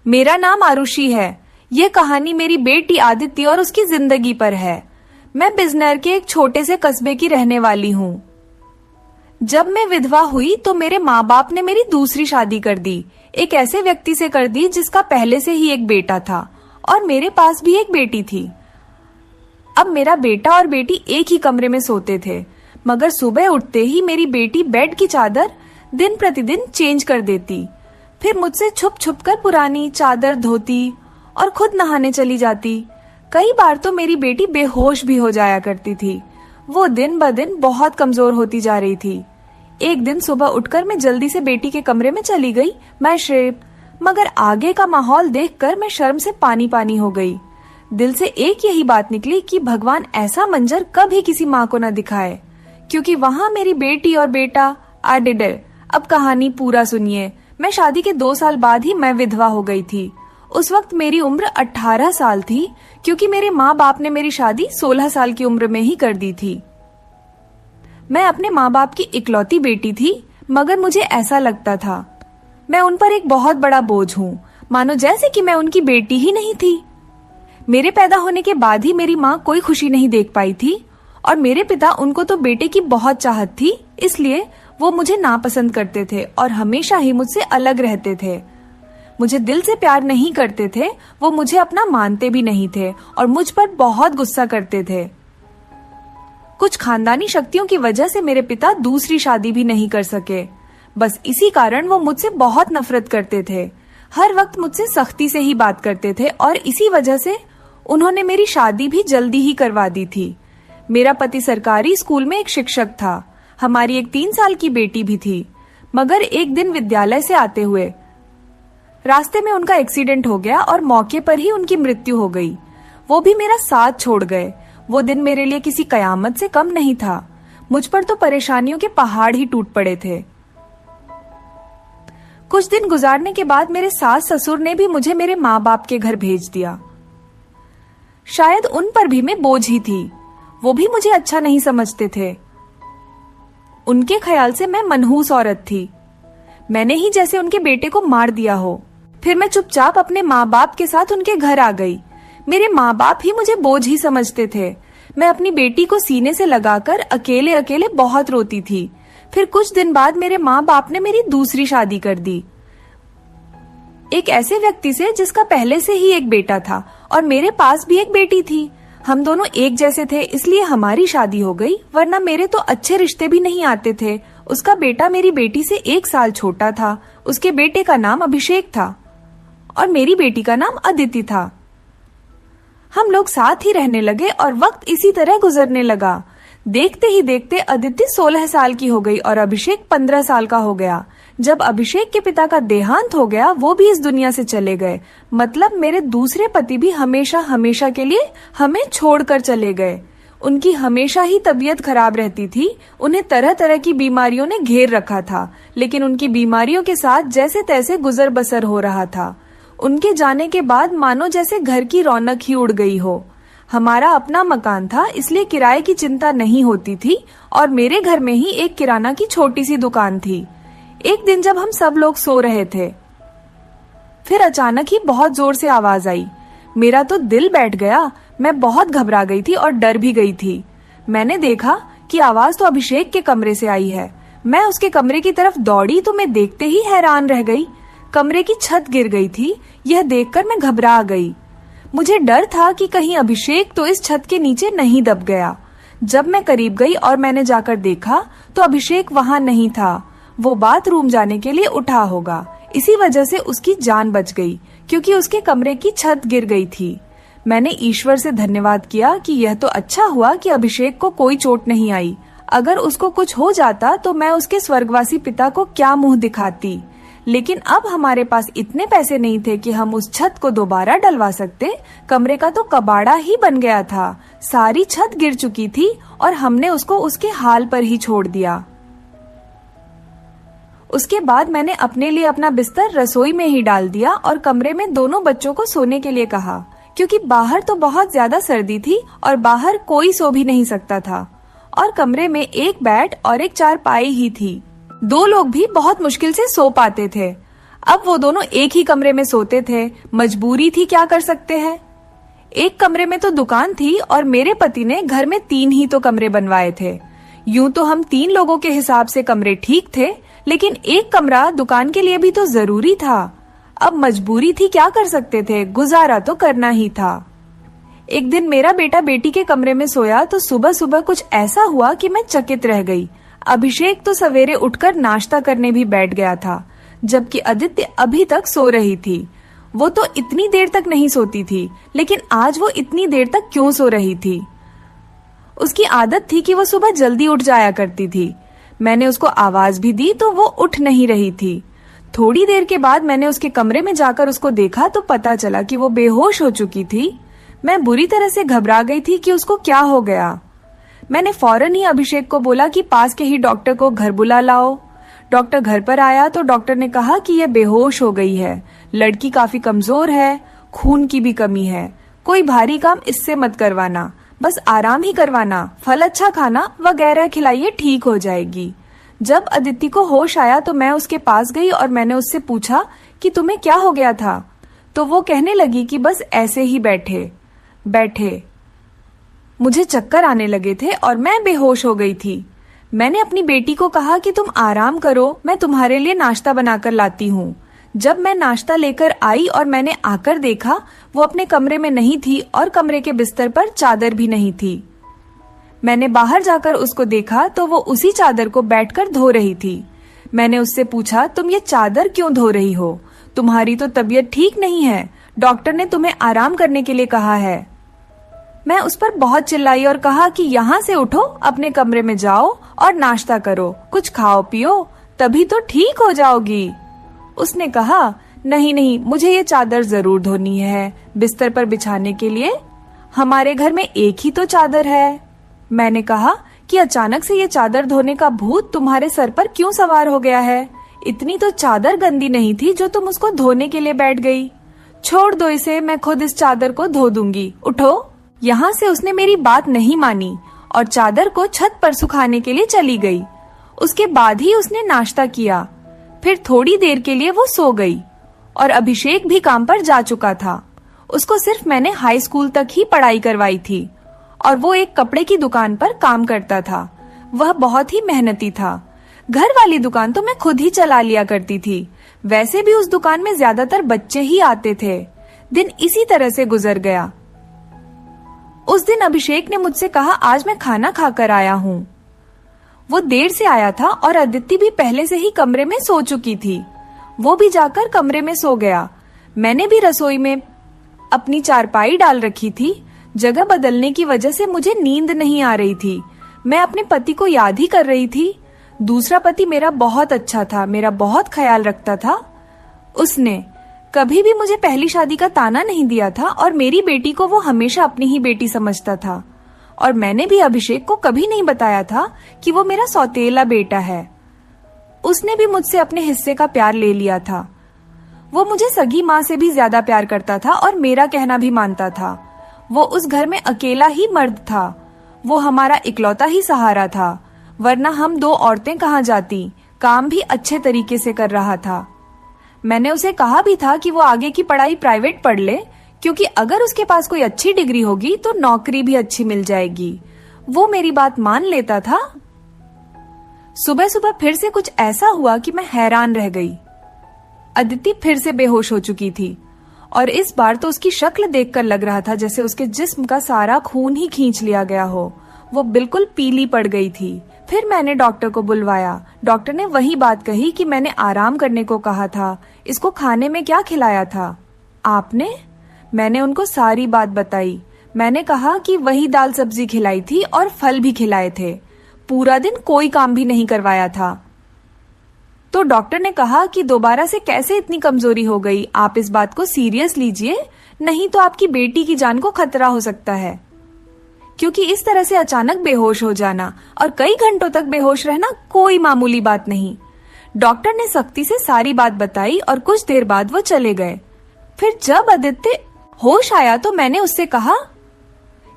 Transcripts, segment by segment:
मेरा नाम आरुषि है। ये कहानी मेरी बेटी आदित्य और उसकी जिंदगी पर है। मैं बिजनौर के एक छोटे से कस्बे की रहने वाली हूँ। जब मैं विधवा हुई तो मेरे माँ बाप ने मेरी दूसरी शादी कर दी। एक ऐसे व्यक्ति से कर दी जिसका पहले से ही एक बेटा था और मेरे पास भी एक बेटी थी। अब मेरा बेटा और बेटी एक ही कमरे में सोते थे, मगर सुबह उठते ही मेरी बेटी बेड की चादर दिन प्रतिदिन चेंज कर देती, फिर मुझसे छुप छुप कर पुरानी चादर धोती और खुद नहाने चली जाती। कई बार तो मेरी बेटी बेहोश भी हो जाया करती थी। वो दिन ब दिन बहुत कमजोर होती जा रही थी। एक दिन सुबह उठकर मैं जल्दी से बेटी के कमरे में चली गई, मैं श्रेप, मगर आगे का माहौल देखकर मैं शर्म से पानी पानी हो गई। दिल से एक यही बात निकली कि भगवान ऐसा मंजर कभी किसी माँ को न दिखाए, क्योंकि वहां मेरी बेटी और बेटा आडिडे। अब कहानी पूरा सुनिए। मैं शादी के 2 साल बाद ही मैं विधवा हो गई थी। उस वक्त मेरी उम्र 18 साल थी, क्योंकि मेरे माँ बाप ने मेरी शादी 16 साल की उम्र में ही कर दी थी। मैं अपने माँ बाप की इकलौती बेटी थी, मगर मुझे ऐसा लगता था मैं उन पर एक बहुत बड़ा बोझ हूँ, मानो जैसे कि मैं उनकी बेटी ही नहीं थी। मेरे पैदा होने के बाद ही मेरी माँ कोई खुशी नहीं देख पाई थी और मेरे पिता, उनको तो बेटे की बहुत चाहत थी, इसलिए वो मुझे नापसंद करते थे और हमेशा ही मुझसे अलग रहते थे। मुझे दिल से प्यार नहीं करते थे, वो मुझे अपना मानते भी नहीं थे और मुझ पर बहुत गुस्सा करते थे। कुछ खानदानी शक्तियों की वजह से मेरे पिता दूसरी शादी भी नहीं कर सके। बस इसी कारण वो मुझसे बहुत नफरत करते थे। हर वक्त मुझसे सख्ती से ही बात करते थे और इसी वजह से उन्होंने मेरी शादी भी जल्दी ही करवा दी थी। मेरा पति सरकारी स्कूल में एक शिक्षक था। हमारी एक 3 साल की बेटी भी थी, मगर एक दिन विद्यालय से आते हुए रास्ते में उनका एक्सीडेंट हो गया और मौके पर ही उनकी मृत्यु हो गई। वो भी मेरा साथ छोड़ गए। वो दिन मेरे लिए किसी कयामत से कम नहीं था। मुझ पर तो परेशानियों के पहाड़ ही टूट पड़े थे। कुछ दिन गुजारने के बाद मेरे सास ससुर ने भी मुझे मेरे माँ बाप के घर भेज दिया। शायद उन पर भी मैं बोझ ही थी। वो भी मुझे अच्छा नहीं समझते थे। उनके ख्याल से मैं मनहूस औरत थी। मैंने ही जैसे उनके बेटे को मार दिया हो। फिर मैं चुपचाप अपने माँ बाप के साथ उनके घर आ गई। मेरे माँ बाप ही मुझे बोझ ही समझते थे। मैं अपनी बेटी को सीने से लगाकर अकेले अकेले बहुत रोती थी। फिर कुछ दिन बाद मेरे माँ बाप ने मेरी दूसरी शादी कर दी, एक ऐसे व्यक्ति से जिसका पहले से ही एक बेटा था और मेरे पास भी एक बेटी थी। हम दोनों एक जैसे थे, इसलिए हमारी शादी हो गई, वरना मेरे तो अच्छे रिश्ते भी नहीं आते थे। उसका बेटा मेरी बेटी से 1 साल छोटा था। उसके बेटे का नाम अभिषेक था और मेरी बेटी का नाम अदिति था। हम लोग साथ ही रहने लगे और वक्त इसी तरह गुजरने लगा। देखते ही देखते अदिति 16 साल की हो गई और अभिषेक 15 साल का हो गया। जब अभिषेक के पिता का देहांत हो गया, वो भी इस दुनिया से चले गए। मतलब मेरे दूसरे पति भी हमेशा हमेशा के लिए हमें छोड़कर चले गए। उनकी हमेशा ही तबीयत खराब रहती थी। उन्हें तरह तरह की बीमारियों ने घेर रखा था, लेकिन उनकी बीमारियों के साथ जैसे तैसे गुजर बसर हो रहा था। उनके जाने के बाद मानो जैसे घर की रौनक ही उड़ गई हो। हमारा अपना मकान था, इसलिए किराए की चिंता नहीं होती थी और मेरे घर में ही एक किराना की छोटी सी दुकान थी। एक दिन जब हम सब लोग सो रहे थे, फिर अचानक ही बहुत जोर से आवाज आई। मेरा तो दिल बैठ गया। मैं बहुत घबरा गई थी और डर भी गई थी। मैंने देखा कि आवाज तो अभिषेक के कमरे से आई है। मैं उसके कमरे की तरफ दौड़ी तो मैं देखते ही हैरान रह गई। कमरे की छत गिर गई थी। यह देखकर मैं घबरा गई। मुझे डर था कि कहीं अभिषेक तो इस छत के नीचे नहीं दब गया। जब मैं करीब गई और मैंने जाकर देखा तो अभिषेक वहां नहीं था। वो बाथरूम जाने के लिए उठा होगा, इसी वजह से उसकी जान बच गई, क्योंकि उसके कमरे की छत गिर गई थी। मैंने ईश्वर से धन्यवाद किया कि यह तो अच्छा हुआ कि अभिषेक को कोई चोट नहीं आई। अगर उसको कुछ हो जाता तो मैं उसके स्वर्गवासी पिता को क्या मुंह दिखाती। लेकिन अब हमारे पास इतने पैसे नहीं थे कि हम उस छत को दोबारा डलवा सकते। कमरे का तो कबाड़ा ही बन गया था। सारी छत गिर चुकी थी और हमने उसको उसके हाल पर ही छोड़ दिया। उसके बाद मैंने अपने लिए अपना बिस्तर रसोई में ही डाल दिया और कमरे में दोनों बच्चों को सोने के लिए कहा, क्योंकि बाहर तो बहुत ज्यादा सर्दी थी और बाहर कोई सो भी नहीं सकता था और कमरे में एक बेड और एक चारपाई ही थी। 2 लोग भी बहुत मुश्किल से सो पाते थे। अब वो दोनों एक ही कमरे में सोते थे, मजबूरी थी, क्या कर सकते हैं। एक कमरे में तो दुकान थी और मेरे पति ने घर में 3 ही तो कमरे बनवाए थे। यूं तो हम 3 लोगों के हिसाब से कमरे ठीक थे, लेकिन एक कमरा दुकान के लिए भी तो जरूरी था। अब मजबूरी थी, क्या कर सकते थे, गुजारा तो करना ही था। एक दिन मेरा बेटा बेटी के कमरे में सोया तो सुबह सुबह कुछ ऐसा हुआ कि मैं चकित रह गई। अभिषेक तो सवेरे उठकर नाश्ता करने भी बैठ गया था, जबकि अदिति अभी तक सो रही थी। वो तो इतनी देर तक नहीं सोती थी, लेकिन आज वो इतनी देर तक क्यों सो रही थी। उसकी आदत थी कि वो सुबह जल्दी उठ जाया करती थी। मैंने उसको आवाज भी दी तो वो उठ नहीं रही थी। थोड़ी देर के बाद मैंने उसके कमरे में जाकर उसको देखा तो पता चला कि वो बेहोश हो चुकी थी। मैं बुरी तरह से घबरा गई थी कि उसको क्या हो गया। मैंने फौरन ही अभिषेक को बोला कि पास के ही डॉक्टर को घर बुला लाओ। डॉक्टर घर पर आया तो डॉक्टर ने कहा कि यह बेहोश हो गई है, लड़की काफी कमजोर है, खून की भी कमी है, कोई भारी काम इससे मत करवाना, बस आराम ही करवाना, फल अच्छा खाना वगैरह खिलाइए, ठीक हो जाएगी। जब अदिति को होश आया तो मैं उसके पास गई और मैंने उससे पूछा कि तुम्हें क्या हो गया था। तो वो कहने लगी कि बस ऐसे ही बैठे बैठे मुझे चक्कर आने लगे थे और मैं बेहोश हो गई थी। मैंने अपनी बेटी को कहा कि तुम आराम करो, मैं तुम्हारे लिए नाश्ता बनाकर लाती हूँ। जब मैं नाश्ता लेकर आई और मैंने आकर देखा, वो अपने कमरे में नहीं थी और कमरे के बिस्तर पर चादर भी नहीं थी। मैंने बाहर जाकर उसको देखा तो वो उसी चादर को बैठकर धो रही थी। मैंने उससे पूछा, तुम ये चादर क्यों धो रही हो? तुम्हारी तो तबीयत ठीक नहीं है, डॉक्टर ने तुम्हें आराम करने के लिए कहा है। मैं उस पर बहुत चिल्लाई और कहा कि यहाँ से उठो, अपने कमरे में जाओ और नाश्ता करो, कुछ खाओ पियो, तभी तो ठीक हो जाओगी। उसने कहा, नहीं नहीं, मुझे ये चादर जरूर धोनी है, बिस्तर पर बिछाने के लिए। हमारे घर में एक ही तो चादर है। मैंने कहा कि अचानक से ये चादर धोने का भूत तुम्हारे सर पर क्यों सवार हो गया है? इतनी तो चादर गंदी नहीं थी जो तुम उसको धोने के लिए बैठ गई। छोड़ दो इसे, मैं खुद इस चादर को धो दूंगी, उठो। यहाँ से उसने मेरी बात नहीं मानी और चादर को छत पर सुखाने के लिए चली गई। उसके बाद ही उसने नाश्ता किया। फिर थोड़ी देर के लिए वो सो गई और अभिषेक भी काम पर जा चुका था। उसको सिर्फ मैंने हाई स्कूल तक ही पढ़ाई करवाई थी और वो एक कपड़े की दुकान पर काम करता था। वह बहुत ही मेहनती था। घर वाली दुकान तो मैं खुद ही चला लिया करती थी। वैसे भी उस दुकान में ज्यादातर बच्चे ही आते थे। दिन इसी तरह से गुजर गया। उस दिन अभिषेक ने मुझसे कहा, आज मैं खाना खाकर आया हूँ। वो देर से आया था और अदिति भी पहले से ही कमरे में सो चुकी थी। वो भी जाकर कमरे में सो गया। मैंने भी रसोई में अपनी चारपाई डाल रखी थी। जगह बदलने की वजह से मुझे नींद नहीं आ रही थी। मैं अपने पति को याद ही कर रही थी। दूसरा पति मेरा बहुत अच्छा था, मेरा बहुत ख्याल रखता था। उसने कभी भी मुझे पहली शादी का ताना नहीं दिया था और मेरी बेटी को वो हमेशा अपनी ही बेटी समझता था। और मैंने भी अभिषेक को कभी नहीं बताया था कि वो मेरा सौतेला बेटा है। उसने भी मुझसे अपने हिस्से का प्यार ले लिया था। वो मुझे सगी माँ से भी ज्यादा प्यार करता था और मेरा कहना भी मानता था। वो उस घर में अकेला ही मर्द था। वो हमारा इकलौता ही सहारा था, वरना हम 2 औरतें कहाँ जाती। काम भी अच्छे तरीके से कर रहा था। मैंने उसे कहा भी था कि वो आगे की पढ़ाई प्राइवेट पढ़ ले, क्योंकि अगर उसके पास कोई अच्छी डिग्री होगी तो नौकरी भी अच्छी मिल जाएगी। वो मेरी बात मान लेता था। सुबह सुबह फिर से कुछ ऐसा हुआ कि मैं हैरान रह गई। अदिति फिर से बेहोश हो चुकी थी और इस बार तो उसकी शक्ल देखकर लग रहा था जैसे उसके जिस्म का सारा खून ही खींच लिया गया हो। वो बिल्कुल पीली पड़ गई थी। फिर मैंने डॉक्टर को बुलवाया। डॉक्टर ने वही बात कही कि मैंने आराम करने को कहा था। इसको खाने में क्या खिलाया था आपने? मैंने उनको सारी बात बताई। मैंने कहा कि वही दाल सब्जी खिलाई थी और फल भी खिलाए थे। पूरा दिन कोई काम भी नहीं करवाया था। तो डॉक्टर ने कहा कि दोबारा से कैसे इतनी कमजोरी हो गई, आप इस बात को सीरियस लीजिए, नहीं तो आपकी बेटी की जान को खतरा हो सकता है। क्योंकि इस तरह से अचानक बेहोश हो जाना और कई घंटों तक बेहोश रहना कोई मामूली बात नहीं। डॉक्टर ने सख्ती से सारी बात बताई और कुछ देर बाद वो चले गए। फिर जब आदित्य होश आया तो मैंने उससे कहा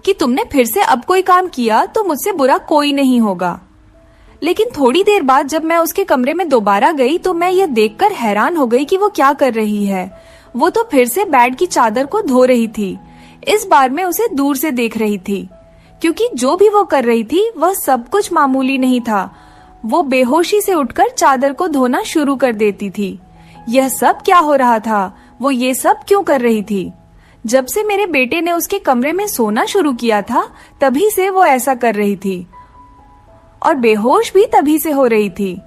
कि तुमने फिर से अब कोई काम किया तो मुझसे बुरा कोई नहीं होगा। लेकिन थोड़ी देर बाद जब मैं उसके कमरे में दोबारा गई तो मैं यह देखकर हैरान हो गई कि वो क्या कर रही है। वो तो फिर से बेड की चादर को धो रही थी। इस बार मैं उसे दूर से देख रही थी, क्योंकि जो भी वो कर रही थी वह सब कुछ मामूली नहीं था। वो बेहोशी से उठकर चादर को धोना शुरू कर देती थी। यह सब क्या हो रहा था? वो ये सब क्यों कर रही थी? जब से मेरे बेटे ने उसके कमरे में सोना शुरू किया था तभी से वो ऐसा कर रही थी, और बेहोश भी तभी से हो रही थी।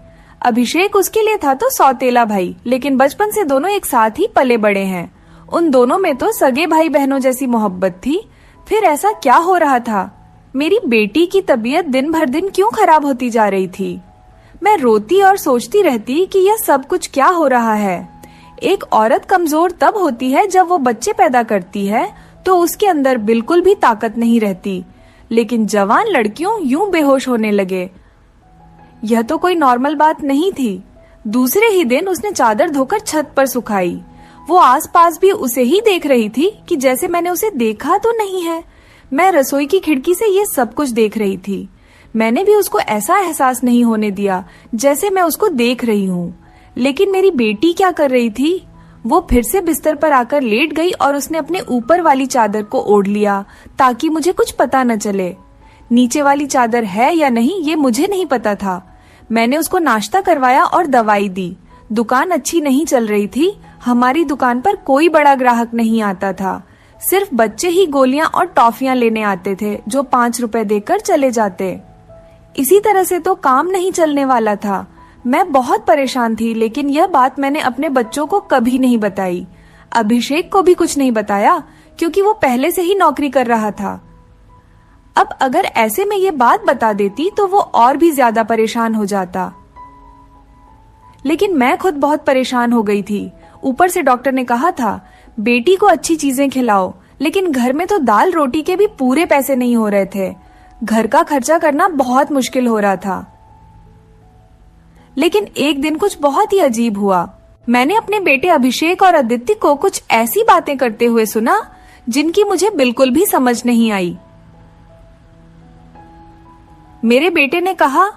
अभिषेक उसके लिए था तो सौतेला भाई, लेकिन बचपन से दोनों एक साथ ही पले बड़े हैं। उन दोनों में तो सगे भाई बहनों जैसी मोहब्बत थी। फिर ऐसा क्या हो रहा था? मेरी बेटी की तबीयत दिन भर दिन क्यों खराब होती जा रही थी? मैं रोती और सोचती रहती कि यह सब कुछ क्या हो रहा है। एक औरत कमजोर तब होती है जब वो बच्चे पैदा करती है तो उसके अंदर बिल्कुल भी ताकत नहीं रहती, लेकिन जवान लड़कियों यूं बेहोश होने लगे। यह तो कोई नॉर्मल बात नहीं थी। दूसरे ही दिन उसने चादर धोकर छत पर सुखाई। वो आसपास भी उसे ही देख रही थी कि जैसे मैंने उसे देखा तो नहीं है। मैं रसोई की खिड़की से ये सब कुछ देख रही थी। मैंने भी उसको ऐसा एहसास नहीं होने दिया जैसे मैं उसको देख रही हूँ। लेकिन मेरी बेटी क्या कर रही थी? वो फिर से बिस्तर पर आकर लेट गई और उसने अपने ऊपर वाली चादर को ओढ़ लिया ताकि मुझे कुछ पता न चले। नीचे वाली चादर है या नहीं ये मुझे नहीं पता था। मैंने उसको नाश्ता करवाया और दवाई दी। दुकान अच्छी नहीं चल रही थी। हमारी दुकान पर कोई बड़ा ग्राहक नहीं आता था। सिर्फ बच्चे ही गोलियां और टॉफियां लेने आते थे जो 5 रुपए देकर चले जाते। इसी तरह से तो काम नहीं चलने वाला था। मैं बहुत परेशान थी, लेकिन यह बात मैंने अपने बच्चों को कभी नहीं बताई। अभिषेक को भी कुछ नहीं बताया क्योंकि वो पहले से ही नौकरी कर रहा था। अब अगर ऐसे में ये बात बता देती तो वो और भी ज्यादा परेशान हो जाता। लेकिन मैं खुद बहुत परेशान हो गई थी। ऊपर से डॉक्टर ने कहा था बेटी को अच्छी चीजें खिलाओ, लेकिन घर में तो दाल रोटी के भी पूरे पैसे नहीं हो रहे थे। घर का खर्चा करना बहुत मुश्किल हो रहा था। लेकिन एक दिन कुछ बहुत ही अजीब हुआ। मैंने अपने बेटे अभिषेक और आदित्य को कुछ ऐसी बातें करते हुए सुना जिनकी मुझे बिल्कुल भी समझ नहीं आई। मेरे बेटे ने कहा,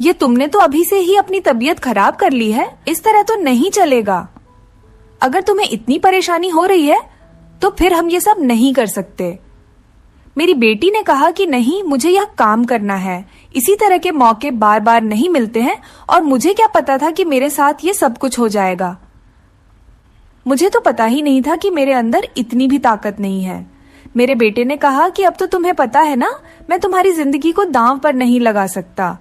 ये तुमने तो अभी से ही अपनी तबीयत खराब कर ली है, इस तरह तो नहीं चलेगा। अगर तुम्हें इतनी परेशानी हो रही है तो फिर हम ये सब नहीं कर सकते। मेरी बेटी ने कहा कि नहीं, मुझे यह काम करना है। इसी तरह के मौके बार बार नहीं मिलते हैं और मुझे क्या पता था कि मेरे साथ ये सब कुछ हो जाएगा। मुझे तो पता ही नहीं था कि मेरे अंदर इतनी भी ताकत नहीं है। मेरे बेटे ने कहा कि अब तो तुम्हें पता है ना, मैं तुम्हारी जिंदगी को दांव पर नहीं लगा सकता।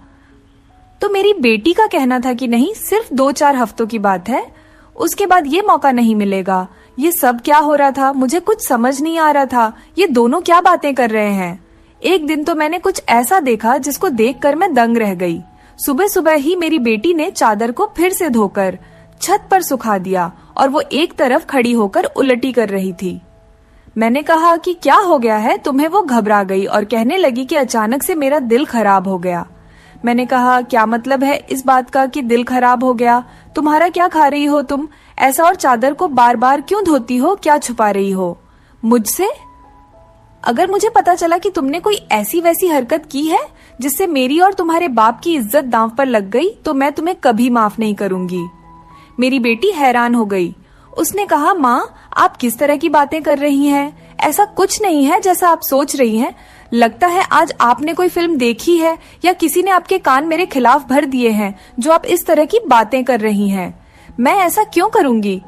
तो मेरी बेटी का कहना था कि नहीं, सिर्फ 2-4 हफ्तों की बात है, उसके बाद ये मौका नहीं मिलेगा। ये सब क्या हो रहा था? मुझे कुछ समझ नहीं आ रहा था। ये दोनों क्या बातें कर रहे हैं? एक दिन तो मैंने कुछ ऐसा देखा जिसको देखकर मैं दंग रह गई। सुबह सुबह ही मेरी बेटी ने चादर को फिर से धोकर छत पर सुखा दिया और वो एक तरफ खड़ी होकर उलटी कर रही थी। मैंने कहा कि क्या हो गया है तुम्हें? वो घबरा गई और कहने लगी कि अचानक से मेरा दिल खराब हो गया। मैंने कहा, क्या मतलब है इस बात का कि दिल खराब हो गया? तुम्हारा क्या खा रही हो तुम ऐसा, और चादर को बार बार क्यों धोती हो? क्या छुपा रही हो मुझसे? अगर मुझे पता चला कि तुमने कोई ऐसी वैसी हरकत की है जिससे मेरी और तुम्हारे बाप की इज्जत दांव पर लग गई तो मैं तुम्हें कभी माफ नहीं करूंगी। मेरी बेटी हैरान हो गई। उसने कहा, माँ आप किस तरह की बातें कर रही हैं? ऐसा कुछ नहीं है जैसा आप सोच रही हैं। लगता है आज आपने कोई फिल्म देखी है या किसी ने आपके कान मेरे खिलाफ भर दिए हैं जो आप इस तरह की बातें कर रही हैं। मैं ऐसा क्यों करूंगी?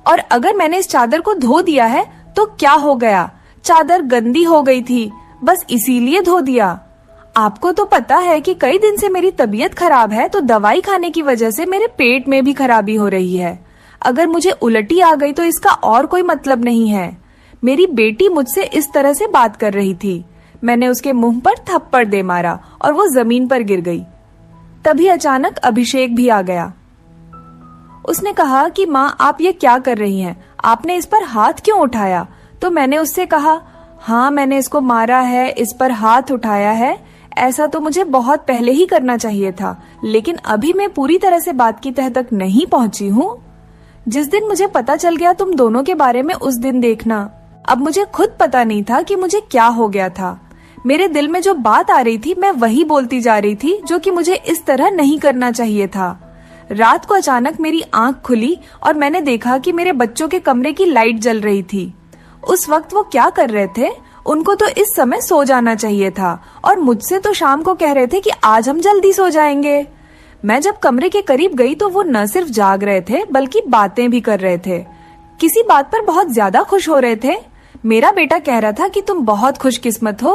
और अगर मैंने इस चादर को धो दिया है तो क्या हो गया? चादर गंदी हो गई थी, बस इसीलिए धो दिया। आपको तो पता है कि कई दिन से मेरी तबीयत खराब है, तो दवाई खाने की वजह से मेरे पेट में भी खराबी हो रही है। अगर मुझे उल्टी आ गई तो इसका और कोई मतलब नहीं है। मेरी बेटी मुझसे इस तरह से बात कर रही थी। मैंने उसके मुंह पर थप्पड़ दे मारा और वो जमीन पर गिर गई। तभी अचानक अभिषेक भी आ गया। उसने कहा कि माँ आप ये क्या कर रही हैं? आपने इस पर हाथ क्यों उठाया? तो मैंने उससे कहा, हाँ मैंने इसको मारा है, इस पर हाथ उठाया है। ऐसा तो मुझे बहुत पहले ही करना चाहिए था, लेकिन अभी मैं पूरी तरह से बात की तह तक नहीं पहुंची हूँ। जिस दिन मुझे पता चल गया तुम दोनों के बारे में, उस दिन देखना। अब मुझे खुद पता नहीं था कि मुझे क्या हो गया था। मेरे दिल में जो बात आ रही थी मैं वही बोलती जा रही थी, जो कि मुझे इस तरह नहीं करना चाहिए था। रात को अचानक मेरी आंख खुली और मैंने देखा कि मेरे बच्चों के कमरे की लाइट जल रही थी। उस वक्त वो क्या कर रहे थे? उनको तो इस समय सो जाना चाहिए था और मुझसे तो शाम को कह रहे थे कि आज हम जल्दी सो जाएंगे। मैं जब कमरे के करीब गई तो वो न सिर्फ जाग रहे थे बल्कि बातें भी कर रहे थे। किसी बात पर बहुत ज्यादा खुश हो रहे थे। मेरा बेटा कह रहा था कि तुम बहुत खुशकिस्मत हो।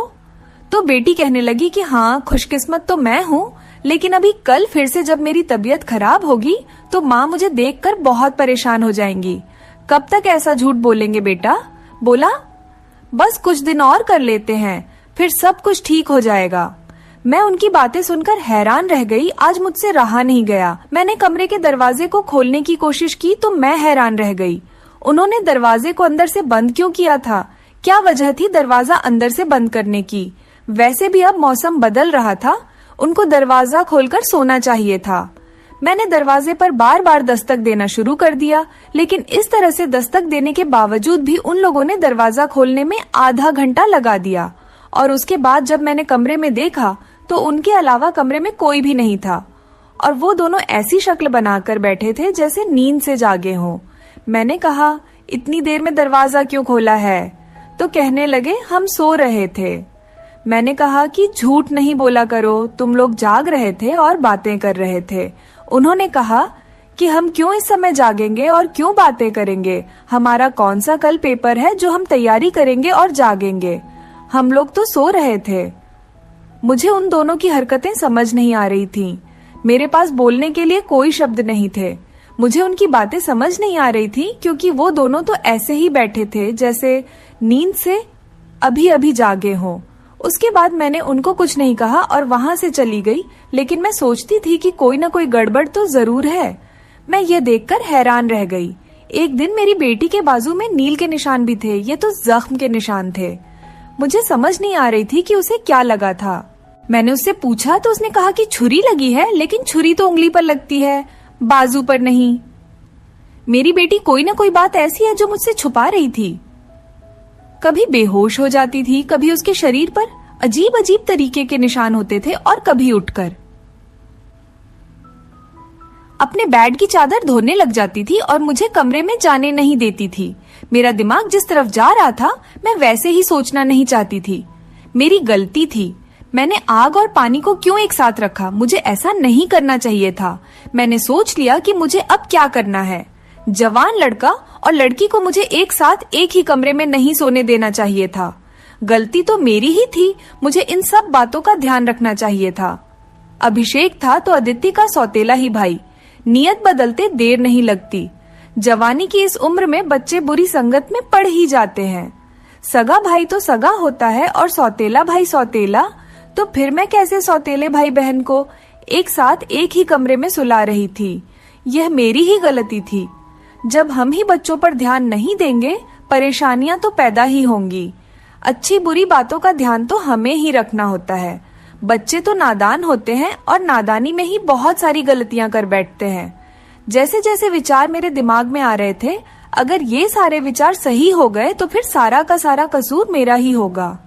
तो बेटी कहने लगी कि हाँ, खुशकिस्मत तो मैं हूँ, लेकिन अभी कल फिर से जब मेरी तबीयत खराब होगी तो माँ मुझे देखकर बहुत परेशान हो जाएंगी। कब तक ऐसा झूठ बोलेंगे बेटा? बोला, बस कुछ दिन और कर लेते हैं, फिर सब कुछ ठीक हो जाएगा। मैं उनकी बातें सुनकर हैरान रह गई। आज मुझसे रहा नहीं गया। मैंने कमरे के दरवाजे को खोलने की कोशिश की तो मैं हैरान रह गई। उन्होंने दरवाजे को अंदर से बंद क्यों किया था? क्या वजह थी दरवाजा अंदर से बंद करने की? वैसे भी अब मौसम बदल रहा था, उनको दरवाजा खोलकर सोना चाहिए था। मैंने दरवाजे पर बार बार दस्तक देना शुरू कर दिया, लेकिन इस तरह से दस्तक देने के बावजूद भी उन लोगों ने दरवाजा खोलने में आधा घंटा लगा दिया। और उसके बाद जब मैंने कमरे में देखा तो उनके अलावा कमरे में कोई भी नहीं था और वो दोनों ऐसी शक्ल बनाकर बैठे थे जैसे नींद से जागे हों। मैंने कहा, इतनी देर में दरवाजा क्यों खोला है? तो कहने लगे, हम सो रहे थे। मैंने कहा कि झूठ नहीं बोला करो, तुम लोग जाग रहे थे और बातें कर रहे थे। उन्होंने कहा कि हम क्यों इस समय जागेंगे और क्यों बातें करेंगे? हमारा कौन सा कल पेपर है जो हम तैयारी करेंगे और जागेंगे? हम लोग तो सो रहे थे। मुझे उन दोनों की हरकतें समझ नहीं आ रही थीं। मेरे पास बोलने के लिए कोई शब्द नहीं थे। मुझे उनकी बातें समझ नहीं आ रही थी क्योंकि वो दोनों तो ऐसे ही बैठे थे जैसे नींद से अभी अभी जागे हों। उसके बाद मैंने उनको कुछ नहीं कहा और वहां से चली गई, लेकिन मैं सोचती थी कि कोई ना कोई गड़बड़ तो जरूर है। मैं ये देखकर हैरान रह गई। एक दिन मेरी बेटी के बाजू में नील के निशान भी थे। ये तो जख्म के निशान थे। मुझे समझ नहीं आ रही थी कि उसे क्या लगा था। मैंने उससे पूछा तो उसने कहा कि छुरी लगी है, लेकिन छुरी तो उंगली पर लगती है, बाजू पर नहीं। मेरी बेटी कोई ना कोई बात ऐसी है जो मुझसे छुपा रही थी। कभी बेहोश हो जाती थी, कभी उसके शरीर पर अजीब अजीब तरीके के निशान होते थे और कभी उठकर अपने बेड की चादर धोने लग जाती थी और मुझे कमरे में जाने नहीं देती थी। मेरा दिमाग जिस तरफ जा रहा था मैं वैसे ही सोचना नहीं चाहती थी। मेरी गलती थी। मैंने आग और पानी को क्यों एक साथ रखा? मुझे ऐसा नहीं करना चाहिए था। मैंने सोच लिया कि मुझे अब क्या करना है। जवान लड़का और लड़की को मुझे एक साथ एक ही कमरे में नहीं सोने देना चाहिए था। गलती तो मेरी ही थी। मुझे इन सब बातों का ध्यान रखना चाहिए था। अभिषेक था तो अदिति का सौतेला ही भाई। नियत बदलते देर नहीं लगती। जवानी की इस उम्र में बच्चे बुरी संगत में पड़ ही जाते हैं। सगा भाई तो सगा होता है और सौतेला भाई सौतेला। तो फिर मैं कैसे सौतेले भाई बहन को एक साथ एक ही कमरे में सुला रही थी? यह मेरी ही गलती थी। जब हम ही बच्चों पर ध्यान नहीं देंगे, परेशानियां तो पैदा ही होंगी। अच्छी बुरी बातों का ध्यान तो हमें ही रखना होता है। बच्चे तो नादान होते हैं और नादानी में ही बहुत सारी गलतियां कर बैठते हैं। जैसे जैसे विचार मेरे दिमाग में आ रहे थे, अगर ये सारे विचार सही हो गए तो फिर सारा का सारा कसूर मेरा ही होगा।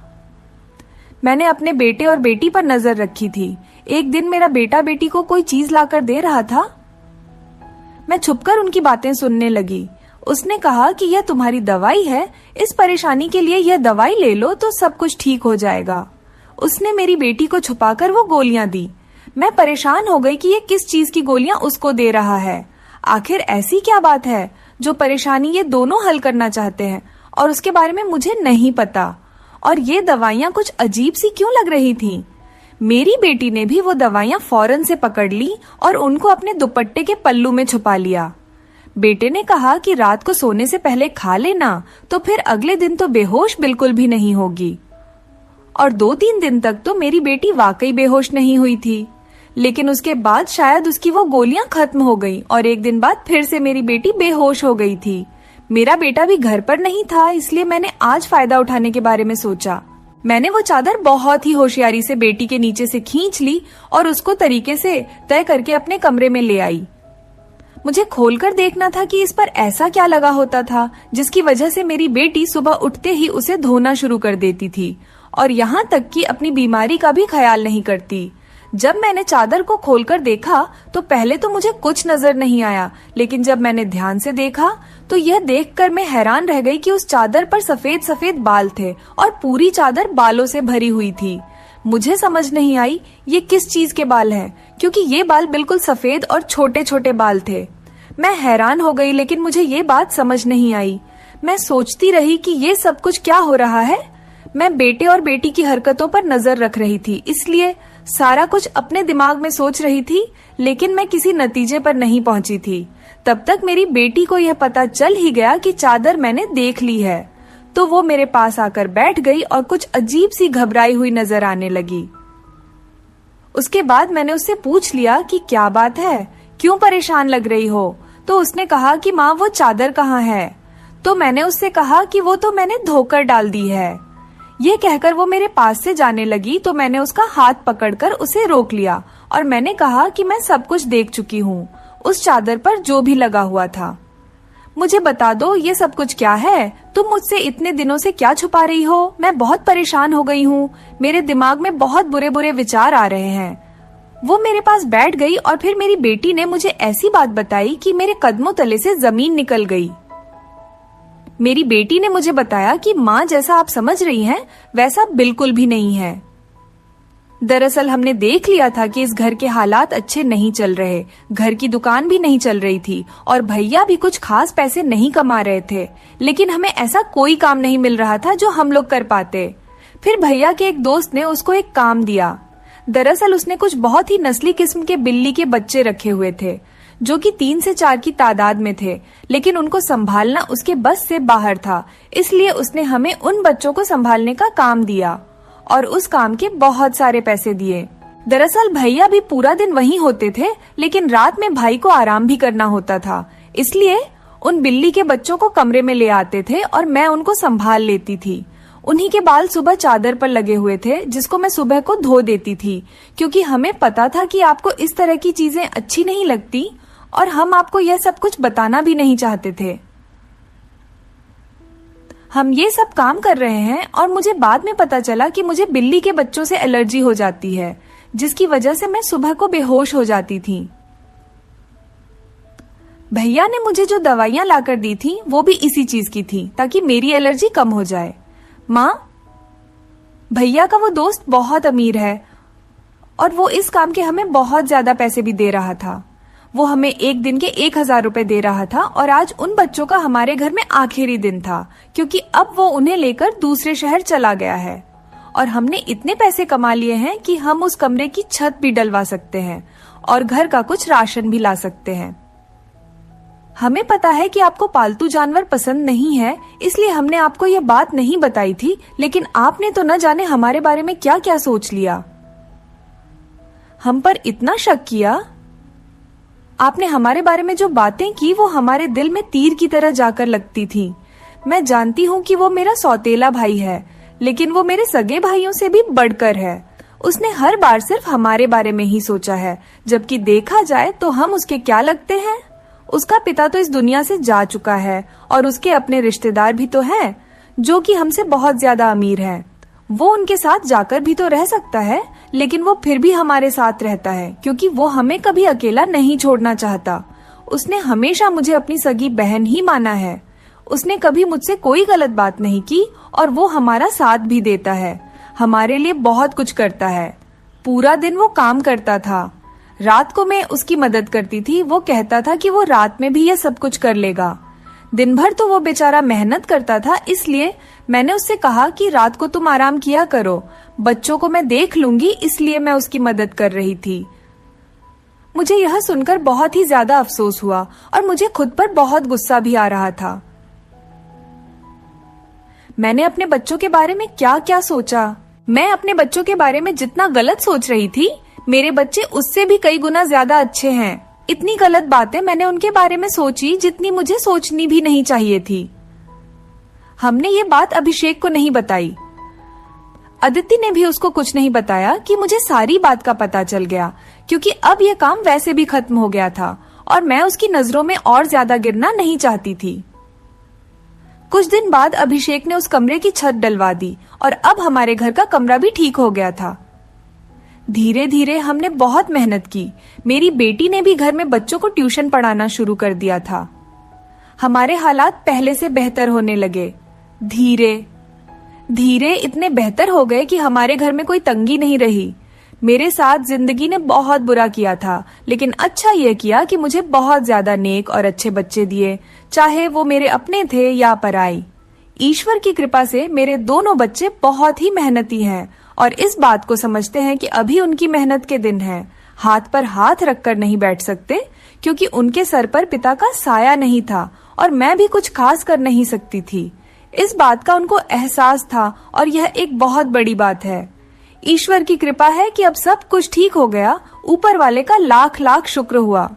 मैंने अपने बेटे और बेटी पर नजर रखी थी। एक दिन मेरा बेटा बेटी को कोई चीज लाकर दे रहा था। मैं छुपकर उनकी बातें सुनने लगी। उसने कहा कि यह तुम्हारी दवाई है, इस परेशानी के लिए यह दवाई ले लो तो सब कुछ ठीक हो जाएगा। उसने मेरी बेटी को छुपाकर वो गोलियां दी। मैं परेशान हो गई कि ये किस चीज की गोलियां उसको दे रहा है। आखिर ऐसी क्या बात है जो परेशानी ये दोनों हल करना चाहते हैं और उसके बारे में मुझे नहीं पता। और ये दवाइयां कुछ अजीब सी क्यों लग रही थी? मेरी बेटी ने भी वो दवाइयां फौरन से पकड़ ली और उनको अपने दुपट्टे के पल्लू में छुपा लिया। बेटे ने कहा कि रात को सोने से पहले खा लेना, तो फिर अगले दिन तो बेहोश बिल्कुल भी नहीं होगी। और 2-3 दिन तक तो मेरी बेटी वाकई बेहोश नहीं हुई थी, लेकिन उसके बाद शायद उसकी वो गोलियां खत्म हो गई और एक दिन बाद फिर से मेरी बेटी बेहोश हो गई थी। मेरा बेटा भी घर पर नहीं था, इसलिए मैंने आज फायदा उठाने के बारे में सोचा। मैंने वो चादर बहुत ही होशियारी से बेटी के नीचे से खींच ली और उसको तरीके से तय करके अपने कमरे में ले आई। मुझे खोलकर देखना था कि इस पर ऐसा क्या लगा होता था जिसकी वजह से मेरी बेटी सुबह उठते ही उसे धोना शुरू कर देती थी और यहाँ तक कि अपनी बीमारी का भी ख्याल नहीं करती। जब मैंने चादर को खोलकर देखा तो पहले तो मुझे कुछ नजर नहीं आया, लेकिन जब मैंने ध्यान से देखा तो यह देखकर मैं हैरान रह गई कि उस चादर पर सफेद सफेद बाल थे और पूरी चादर बालों से भरी हुई थी। मुझे समझ नहीं आई ये किस चीज के बाल हैं, क्योंकि ये बाल बिल्कुल सफेद और छोटे छोटे बाल थे। मैं हैरान हो गई, लेकिन मुझे ये बात समझ नहीं आई। मैं सोचती रही कि ये सब कुछ क्या हो रहा है। मैं बेटे और बेटी की हरकतों पर नजर रख रही थी, इसलिए सारा कुछ अपने दिमाग में सोच रही थी, लेकिन मैं किसी नतीजे पर नहीं पहुंची थी। तब तक मेरी बेटी को यह पता चल ही गया कि चादर मैंने देख ली है, तो वो मेरे पास आकर बैठ गई और कुछ अजीब सी घबराई हुई नजर आने लगी। उसके बाद मैंने उससे पूछ लिया कि क्या बात है, क्यों परेशान लग रही हो? तो उसने कहा कि माँ वो चादर कहाँ है? तो मैंने उससे कहा कि वो तो मैंने धोकर डाल दी है। ये कहकर वो मेरे पास से जाने लगी, तो मैंने उसका हाथ पकड़कर उसे रोक लिया और मैंने कहा कि मैं सब कुछ देख चुकी हूँ, उस चादर पर जो भी लगा हुआ था। मुझे बता दो ये सब कुछ क्या है? तुम मुझसे इतने दिनों से क्या छुपा रही हो? मैं बहुत परेशान हो गई हूँ, मेरे दिमाग में बहुत बुरे बुरे विचार आ रहे हैं। वो मेरे पास बैठ गई और फिर मेरी बेटी ने मुझे ऐसी बात बताई कि मेरे कदमों तले से जमीन निकल गई। मेरी बेटी ने मुझे बताया कि माँ जैसा आप समझ रही हैं वैसा बिल्कुल भी नहीं है। दरअसल हमने देख लिया था कि इस घर के हालात अच्छे नहीं चल रहे, घर की दुकान भी नहीं चल रही थी और भैया भी कुछ खास पैसे नहीं कमा रहे थे, लेकिन हमें ऐसा कोई काम नहीं मिल रहा था जो हम लोग कर पाते। फिर भैया के एक दोस्त ने उसको एक काम दिया। दरअसल उसने कुछ बहुत ही नस्ली किस्म के बिल्ली के बच्चे रखे हुए थे, जो कि 3 से 4 की तादाद में थे, लेकिन उनको संभालना उसके बस से बाहर था। इसलिए उसने हमें उन बच्चों को संभालने का काम दिया और उस काम के बहुत सारे पैसे दिए। दरअसल भैया भी पूरा दिन वहीं होते थे, लेकिन रात में भाई को आराम भी करना होता था, इसलिए उन बिल्ली के बच्चों को कमरे में ले आते थे और मैं उनको संभाल लेती थी। उन्हीं के बाल सुबह चादर पर लगे हुए थे, जिसको मैं सुबह को धो देती थी, क्योंकि हमें पता था कि आपको इस तरह की चीजें अच्छी नहीं लगती और हम आपको यह सब कुछ बताना भी नहीं चाहते थे। हम ये सब काम कर रहे हैं और मुझे बाद में पता चला कि मुझे बिल्ली के बच्चों से एलर्जी हो जाती है, जिसकी वजह से मैं सुबह को बेहोश हो जाती थी। भैया ने मुझे जो दवाइयां लाकर दी थी वो भी इसी चीज की थी, ताकि मेरी एलर्जी कम हो जाए। माँ, भैया का वो दोस्त बहुत अमीर है और वो इस काम के हमें बहुत ज्यादा पैसे भी दे रहा था। वो हमें एक दिन के 1000 रुपए दे रहा था और आज उन बच्चों का हमारे घर में आखिरी दिन था, क्योंकि अब वो उन्हें लेकर दूसरे शहर चला गया है और हमने इतने पैसे कमा लिए हैं कि हम उस कमरे की छत भी डलवा सकते हैं और घर का कुछ राशन भी ला सकते हैं। हमें पता है कि आपको पालतू जानवर पसंद नहीं है, इसलिए हमने आपको ये बात नहीं बताई थी, लेकिन आपने तो न जाने हमारे बारे में क्या क्या सोच लिया। हम पर इतना शक किया। आपने हमारे बारे में जो बातें की वो हमारे दिल में तीर की तरह जाकर लगती थी। मैं जानती हूँ कि वो मेरा सौतेला भाई है, लेकिन वो मेरे सगे भाइयों से भी बढ़कर है। उसने हर बार सिर्फ हमारे बारे में ही सोचा है, जबकि देखा जाए तो हम उसके क्या लगते हैं। उसका पिता तो इस दुनिया से जा चुका है और उसके अपने रिश्तेदार भी तो हैं, जो कि हमसे बहुत ज्यादा अमीर हैं। वो उनके साथ जाकर भी तो रह सकता है, लेकिन वो फिर भी हमारे साथ रहता है, क्योंकि वो हमें कभी अकेला नहीं छोड़ना चाहता। उसने हमेशा मुझे अपनी सगी बहन ही माना है। उसने कभी मुझसे कोई गलत बात नहीं की और वो हमारा साथ भी देता है, हमारे लिए बहुत कुछ करता है। पूरा दिन वो काम करता था, रात को मैं उसकी मदद करती थी। वो कहता था कि वो रात में भी ये सब कुछ कर लेगा। दिन भर तो वो बेचारा मेहनत करता था, इसलिए मैंने उससे कहा कि रात को तुम आराम किया करो, बच्चों को मैं देख लूंगी, इसलिए मैं उसकी मदद कर रही थी। मुझे यह सुनकर बहुत ही ज्यादा अफसोस हुआ और मुझे खुद पर बहुत गुस्सा भी आ रहा था। मैंने अपने बच्चों के बारे में क्या क्या सोचा। मैं अपने बच्चों के बारे में जितना गलत सोच रही थी, मेरे बच्चे उससे भी कई गुना ज्यादा अच्छे हैं। इतनी गलत बातें मैंने उनके बारे में सोची जितनी मुझे सोचनी भी नहीं चाहिए थी। हमने ये बात अभिषेक को नहीं बताई। अदिति ने भी उसको कुछ नहीं बताया कि मुझे सारी बात का पता चल गया, क्योंकि अब ये काम वैसे भी खत्म हो गया था और मैं उसकी नजरों में और ज्यादा गिरना नहीं चाहती थी। कुछ दिन बाद अभिषेक ने उस कमरे की छत डलवा दी और अब हमारे घर का कमरा भी ठीक हो गया था। धीरे धीरे हमने बहुत मेहनत की। मेरी बेटी ने भी घर में बच्चों को ट्यूशन पढ़ाना शुरू कर दिया था। हमारे हालात पहले से बेहतर होने लगे। धीरे धीरे इतने बेहतर हो गए कि हमारे घर में कोई तंगी नहीं रही। मेरे साथ जिंदगी ने बहुत बुरा किया था, लेकिन अच्छा यह किया कि मुझे बहुत ज्यादा नेक और अच्छे बच्चे दिए, चाहे वो मेरे अपने थे या पराई। ईश्वर की कृपा से मेरे दोनों बच्चे बहुत ही मेहनती हैं और इस बात को समझते हैं कि अभी उनकी मेहनत के दिन हैं। हाथ पर हाथ रखकर नहीं बैठ सकते, क्योंकि उनके सर पर पिता का साया नहीं था और मैं भी कुछ खास कर नहीं सकती थी। इस बात का उनको एहसास था और यह एक बहुत बड़ी बात है। ईश्वर की कृपा है कि अब सब कुछ ठीक हो गया। ऊपर वाले का लाख लाख शुक्र हुआ।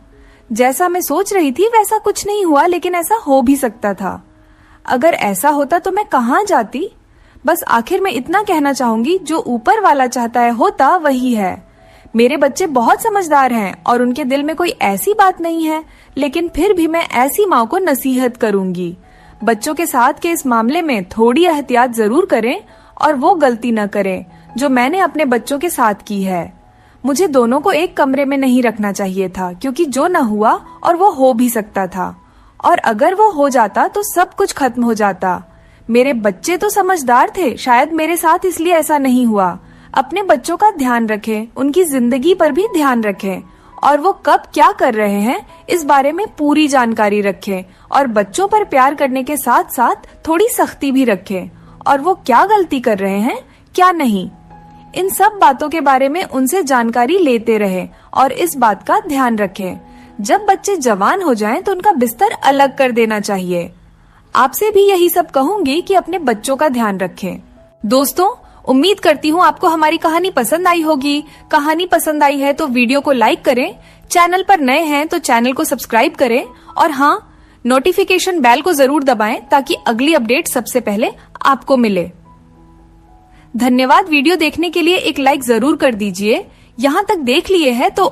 जैसा मैं सोच रही थी वैसा कुछ नहीं हुआ, लेकिन ऐसा हो भी सकता था। अगर ऐसा होता तो मैं कहाँ जाती। बस आखिर में इतना कहना चाहूंगी, जो ऊपर वाला चाहता है होता वही है। मेरे बच्चे बहुत समझदार हैं और उनके दिल में कोई ऐसी बात नहीं है, लेकिन फिर भी मैं ऐसी माँ को नसीहत करूंगी, बच्चों के साथ के इस मामले में थोड़ी एहतियात जरूर करें और वो गलती न करें जो मैंने अपने बच्चों के साथ की है। मुझे दोनों को एक कमरे में नहीं रखना चाहिए था, क्योंकि जो न हुआ और वो हो भी सकता था, और अगर वो हो जाता तो सब कुछ खत्म हो जाता। मेरे बच्चे तो समझदार थे, शायद मेरे साथ इसलिए ऐसा नहीं हुआ। अपने बच्चों का ध्यान रखें, उनकी जिंदगी पर भी ध्यान रखें और वो कब क्या कर रहे हैं इस बारे में पूरी जानकारी रखें, और बच्चों पर प्यार करने के साथ साथ थोड़ी सख्ती भी रखें, और वो क्या गलती कर रहे हैं क्या नहीं, इन सब बातों के बारे में उनसे जानकारी लेते रहें और इस बात का ध्यान रखें। जब बच्चे जवान हो जाएं तो उनका बिस्तर अलग कर देना चाहिए। आपसे भी यही सब कहूंगी कि अपने बच्चों का ध्यान रखें। दोस्तों, उम्मीद करती हूँ आपको हमारी कहानी पसंद आई होगी। कहानी पसंद आई है तो वीडियो को लाइक करें, चैनल पर नए हैं तो चैनल को सब्सक्राइब करें, और हाँ, नोटिफिकेशन बेल को जरूर दबाएं ताकि अगली अपडेट सबसे पहले आपको मिले। धन्यवाद। वीडियो देखने के लिए एक लाइक जरूर कर दीजिए। यहाँ तक देख लिए हैं तो